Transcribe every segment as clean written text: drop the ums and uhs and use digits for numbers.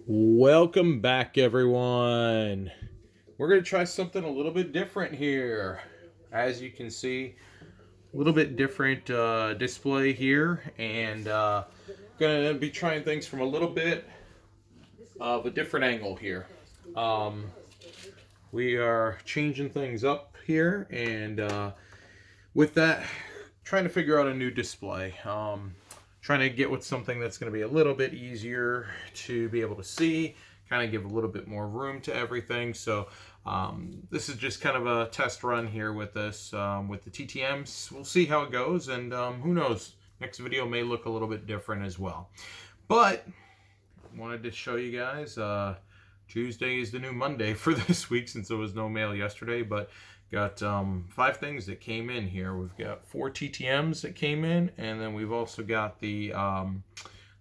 Welcome back, everyone. We're going to try something a little bit different here. As you can see, a little bit different display here, and going to be trying things from a little bit of a different angle here. Um, we are changing things up here, and with that, trying to figure out a new display. Trying to get with something that's going to be a little bit easier to be able to see, kind of give a little bit more room to everything. So this is just kind of a test run here with this, with the TTMs. We'll see how it goes, and who knows, next video may look a little bit different as well. But I wanted to show you guys, Tuesday is the new Monday for this week since there was no mail yesterday, but got 5 things that came in here. We've got 4 TTMs that came in, and then we've also got the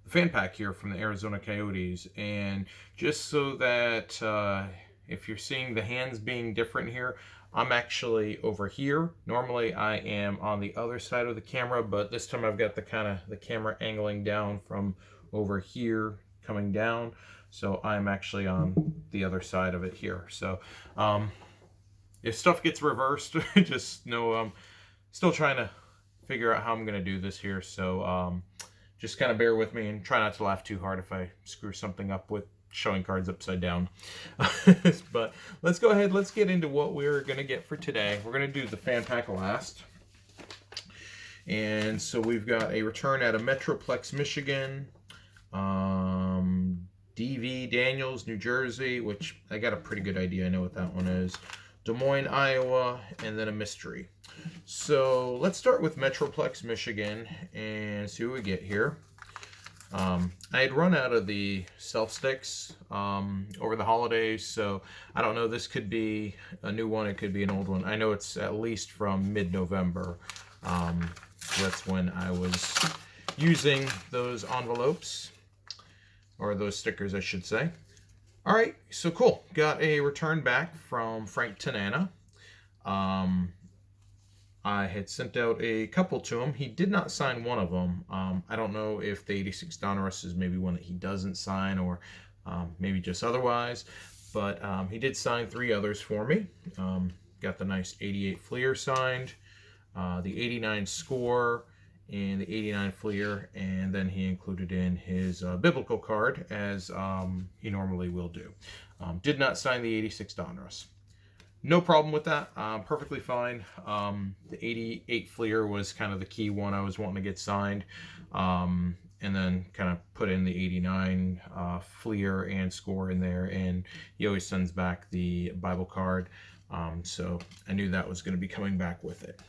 fan pack here from the Arizona Coyotes. And just so that if you're seeing the hands being different here, I'm actually over here. Normally I am on the other side of the camera, but this time I've got the camera angling down from over here coming down. So I'm actually on the other side of it here. So if stuff gets reversed, just know I'm still trying to figure out how I'm going to do this here. So just kind of bear with me and try not to laugh too hard if I screw something up with showing cards upside down. But let's go ahead. Let's get into what we're going to get for today. We're going to do the fan pack last. And so we've got a return out of Metroplex, Michigan. DV Daniels, New Jersey, which I got a pretty good idea. I know what that one is. Des Moines, Iowa, and then a mystery. So let's start with Metroplex, Michigan, and see what we get here. I had run out of the self sticks over the holidays, so I don't know. This could be a new one. It could be an old one. I know it's at least from mid-November. That's when I was using those envelopes, or those stickers, I should say. All right, so cool. Got a return back from Frank Tanana. I had sent out a couple to him. He did not sign one of them. I don't know if the 86 Donruss is maybe one that he doesn't sign, or maybe just otherwise. But he did sign 3 others for me. Got the nice 88 Fleer signed, the 89 Score, and the 89 Fleer, and then he included in his biblical card, as he normally will do. Did not sign the 86 Donruss. No problem with that. Perfectly fine. The 88 Fleer was kind of the key one I was wanting to get signed, and then kind of put in the 89 Fleer and Score in there, and he always sends back the Bible card, so I knew that was going to be coming back with it.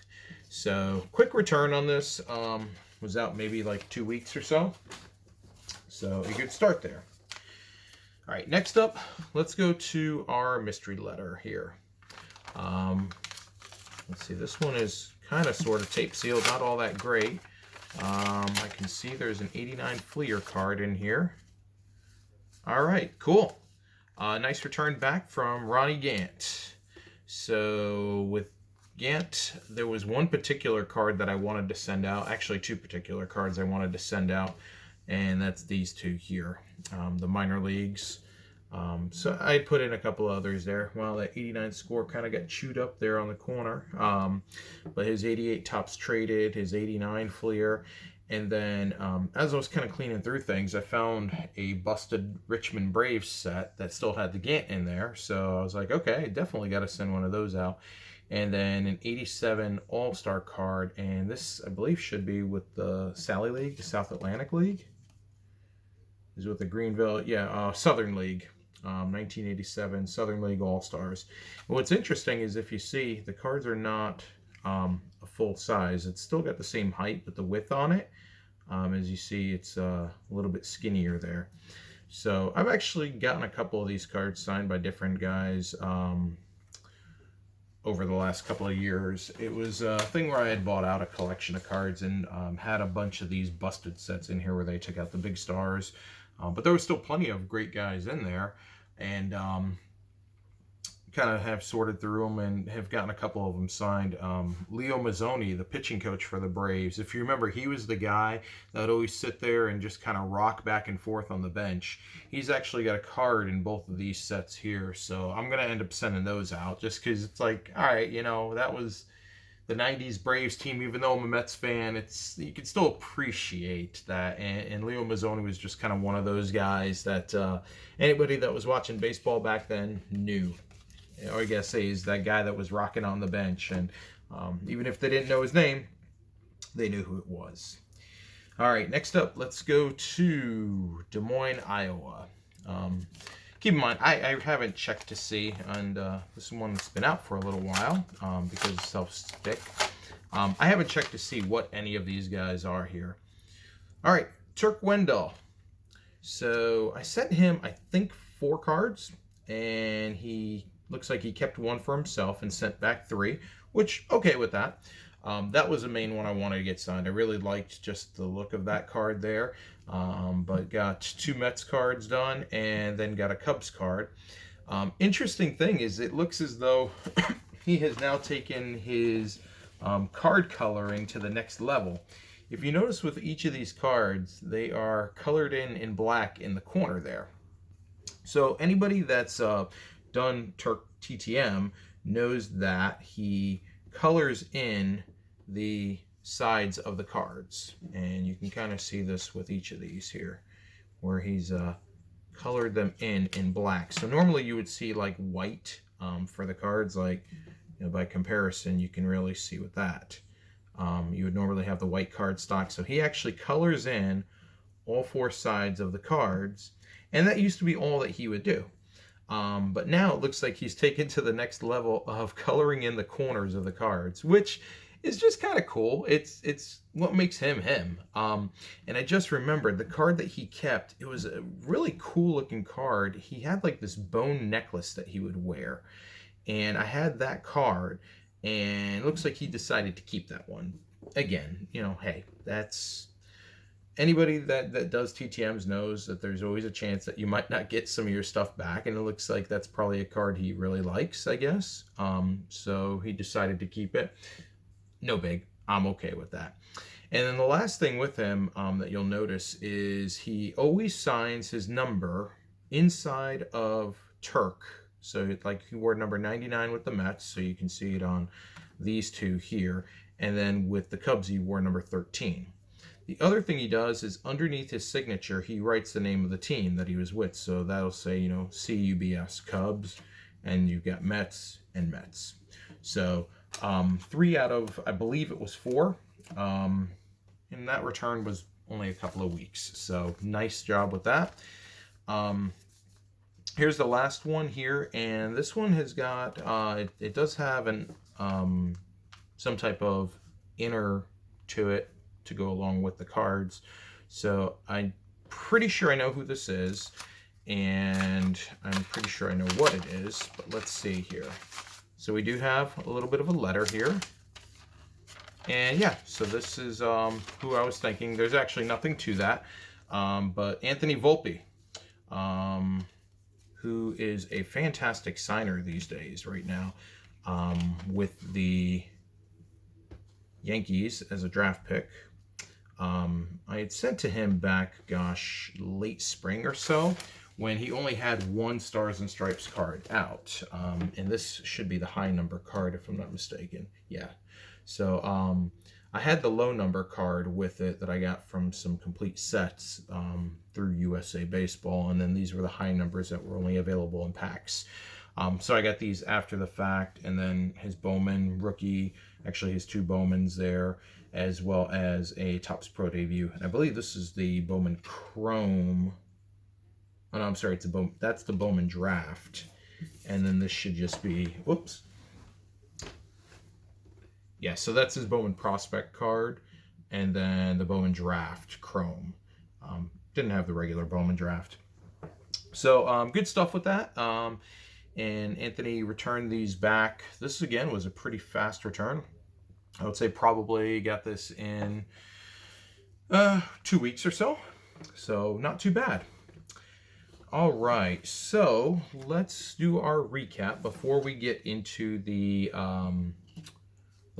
So quick return on this. Was out maybe like 2 weeks or so. So a good start there. All right, next up, let's go to our mystery letter here. Let's see, this one is kind of sort of tape sealed, not all that great. I can see there's an 89 Fleer card in here. All right, cool. Nice return back from Ronnie Gant. So with Gant, there was one particular card that I wanted to send out. Actually, 2 particular cards I wanted to send out, and that's these 2 here, the minor leagues. So I put in a couple others there. Well, that 89 Score kind of got chewed up there on the corner, but his 88 Topps traded, his 89 Fleer, and then as I was kind of cleaning through things, I found a busted Richmond Braves set that still had the Gant in there. So I was like, okay, definitely got to send one of those out. And then an 87 All-Star card, and this, I believe, should be with the Sally League, the South Atlantic League. Is with the Greenville, Southern League, 1987 Southern League All-Stars. What's interesting is if you see, the cards are not a full size. It's still got the same height, but the width on it, as you see, it's a little bit skinnier there. So I've actually gotten a couple of these cards signed by different guys over the last couple of years. It was a thing where I had bought out a collection of cards and had a bunch of these busted sets in here where they took out the big stars, but there was still plenty of great guys in there, and kind of have sorted through them and have gotten a couple of them signed. Leo Mazzoni, the pitching coach for the Braves. If you remember, he was the guy that would always sit there and just kind of rock back and forth on the bench. He's actually got a card in both of these sets here, so I'm going to end up sending those out just because it's like, all right, that was the 90s Braves team. Even though I'm a Mets fan, you can still appreciate that. And Leo Mazzoni was just kind of one of those guys that anybody that was watching baseball back then knew. Or I guess he's that guy that was rocking on the bench. And even if they didn't know his name, they knew who it was. All right, next up, let's go to Des Moines, Iowa. Keep in mind, I haven't checked to see, and this one that's been out for a little while because it's self-stick. I haven't checked to see what any of these guys are here. All right, Turk Wendell. So I sent him, I think, 4 cards, and he looks like he kept 1 for himself and sent back 3, which, okay with that. That was the main one I wanted to get signed. I really liked just the look of that card there. But got 2 Mets cards done and then got a Cubs card. Interesting thing is it looks as though he has now taken his card coloring to the next level. If you notice with each of these cards, they are colored in black in the corner there. So anybody that's done Turk TTM knows that he colors in the sides of the cards, and you can kind of see this with each of these here where he's colored them in black. So normally you would see like white for the cards, like by comparison you can really see with that. You would normally have the white card stock, so he actually colors in all 4 sides of the cards, and that used to be all that he would do. But now it looks like he's taken to the next level of coloring in the corners of the cards, which is just kind of cool. It's what makes him him. And I just remembered the card that he kept. It was a really cool looking card. He had like this bone necklace that he would wear, and I had that card, and it looks like he decided to keep that one. Again, hey, that's anybody that does TTMs knows that there's always a chance that you might not get some of your stuff back, and it looks like that's probably a card he really likes, I guess. So he decided to keep it. No big. I'm okay with that. And then the last thing with him that you'll notice is he always signs his number inside of Turk. So like he wore number 99 with the Mets, so you can see it on these 2 here. And then with the Cubs, he wore number 13. The other thing he does is underneath his signature, he writes the name of the team that he was with. So that'll say, CUBS, Cubs, and you've got Mets and Mets. So 3 out of, I believe it was 4. And that return was only a couple of weeks. So nice job with that. Here's the last one here, and this one has got, it does have an some type of inner to it to go along with the cards. So I'm pretty sure I know who this is, and I'm pretty sure I know what it is, but let's see here. So we do have a little bit of a letter here. And yeah, so this is who I was thinking. There's actually nothing to that. But Anthony Volpe, who is a fantastic signer these days right now with the Yankees as a draft pick. I had sent to him back, late spring or so, when he only had 1 Stars and Stripes card out. And this should be the high number card, if I'm not mistaken. Yeah. So I had the low number card with it that I got from some complete sets through USA Baseball. And then these were the high numbers that were only available in packs. So I got these after the fact, and then his Bowman rookie, actually his 2 Bowmans there, as well as a Topps Pro debut. And I believe this is the Bowman Chrome. Oh no, I'm sorry, that's the Bowman Draft. And then this should just be, whoops. Yeah, so that's his Bowman Prospect card, and then the Bowman Draft Chrome. Didn't have the regular Bowman Draft. So good stuff with that. And Anthony returned these back. This, again, was a pretty fast return. I would say probably got this in 2 weeks or so. So not too bad. All right, so let's do our recap before we get into the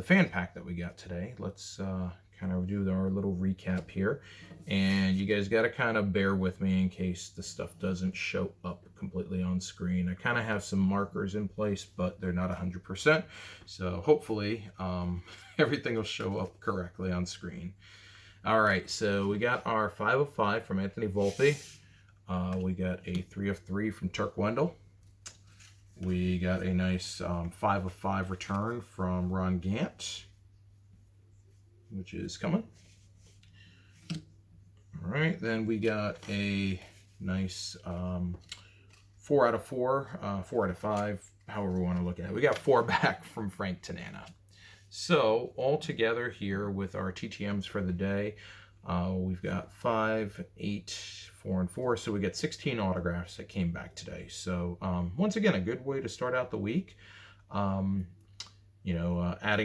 fan pack that we got today. Let's kind of do our little recap here, and you guys got to kind of bear with me in case the stuff doesn't show up completely on screen. I kind of have some markers in place, but they're not 100%, so hopefully everything will show up correctly on screen. All right, so we got our 5 of 5 from Anthony Volpe. We got a 3 of 3 from Turk Wendell. We got a nice 5 of 5 return from Ron Gant, which is coming. All right, then we got a nice 4 out of 4, 4 out of 5, however we want to look at it. We got 4 back from Frank Tanana. So all together here with our TTMs for the day, we've got 5, 8, 4, and 4. So we got 16 autographs that came back today. So once again, a good way to start out the week. Adding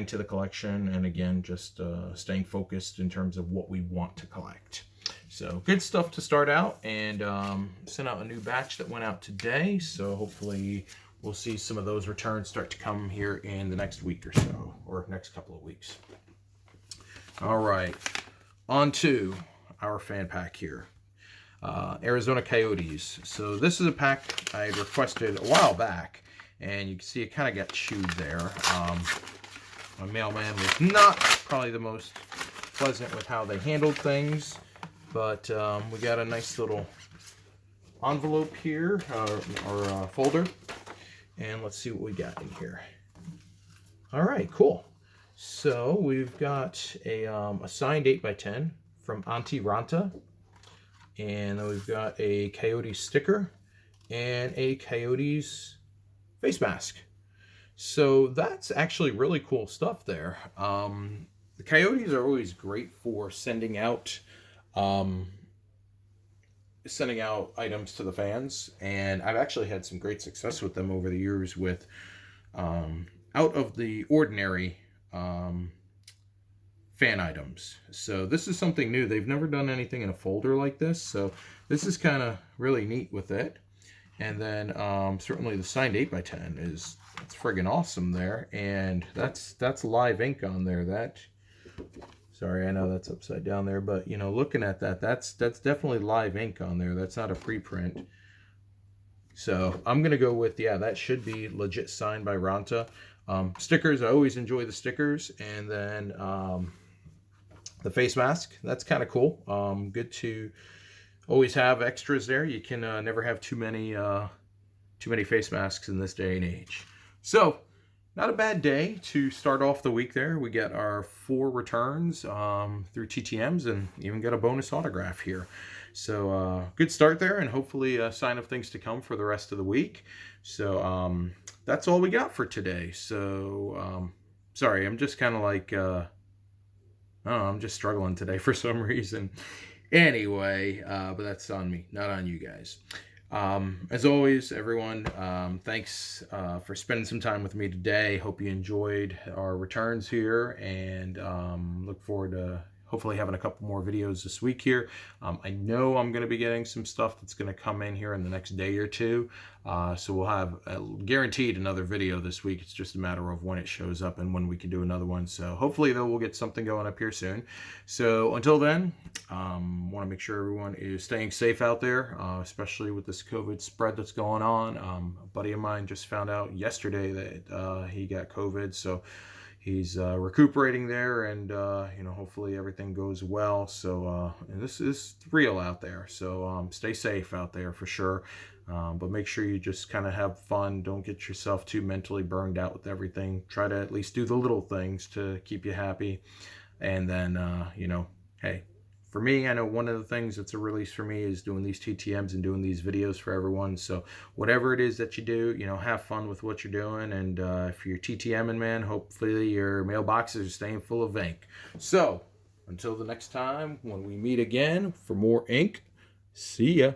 to the collection, and again, just staying focused in terms of what we want to collect. So good stuff to start out, and sent out a new batch that went out today. So hopefully we'll see some of those returns start to come here in the next week or so, or next couple of weeks. All right, on to our fan pack here. Arizona Coyotes. So this is a pack I requested a while back, and you can see it kind of got chewed there. My mailman was not probably the most pleasant with how they handled things, but we got a nice little envelope here, or folder, and let's see what we got in here. All right, cool. So we've got a signed 8x10 from Antti Ranta, and then we've got a Coyotes sticker and a Coyotes face mask. So that's actually really cool stuff there. The Coyotes are always great for sending out items to the fans, and I've actually had some great success with them over the years with out of the ordinary fan items. So this is something new. They've never done anything in a folder like this, so this is kind of really neat with it. And then certainly the signed 8x10 it's friggin' awesome there, and that's live ink on there. Sorry, I know that's upside down there, but looking at that's definitely live ink on there. That's not a preprint. So I'm gonna go with, yeah, that should be legit signed by Ranta. Stickers, I always enjoy the stickers, and then the face mask, that's kind of cool. Good to always have extras there. You can never have too many face masks in this day and age. So not a bad day to start off the week there. We got our 4 returns through TTMs, and even got a bonus autograph here. So good start there, and hopefully a sign of things to come for the rest of the week. So that's all we got for today. So sorry, I'm just kind of like I'm just struggling today for some reason. Anyway, but that's on me, not on you guys. As always, everyone, thanks for spending some time with me today. Hope you enjoyed our returns here, and look forward to hopefully having a couple more videos this week here. I know I'm going to be getting some stuff that's going to come in here in the next day or two. So we'll have guaranteed another video this week. It's just a matter of when it shows up and when we can do another one. So hopefully, though, we'll get something going up here soon. So until then, want to make sure everyone is staying safe out there, especially with this COVID spread that's going on. A buddy of mine just found out yesterday that he got COVID. So he's recuperating there, and hopefully everything goes well. So and this is real out there, so stay safe out there for sure, but make sure you just kind of have fun. Don't get yourself too mentally burned out with everything. Try to at least do the little things to keep you happy, and then hey, for me, I know one of the things that's a release for me is doing these TTMs and doing these videos for everyone. So whatever it is that you do, have fun with what you're doing. And if you're TTMing, man, hopefully your mailboxes are staying full of ink. So until the next time when we meet again for more ink, see ya.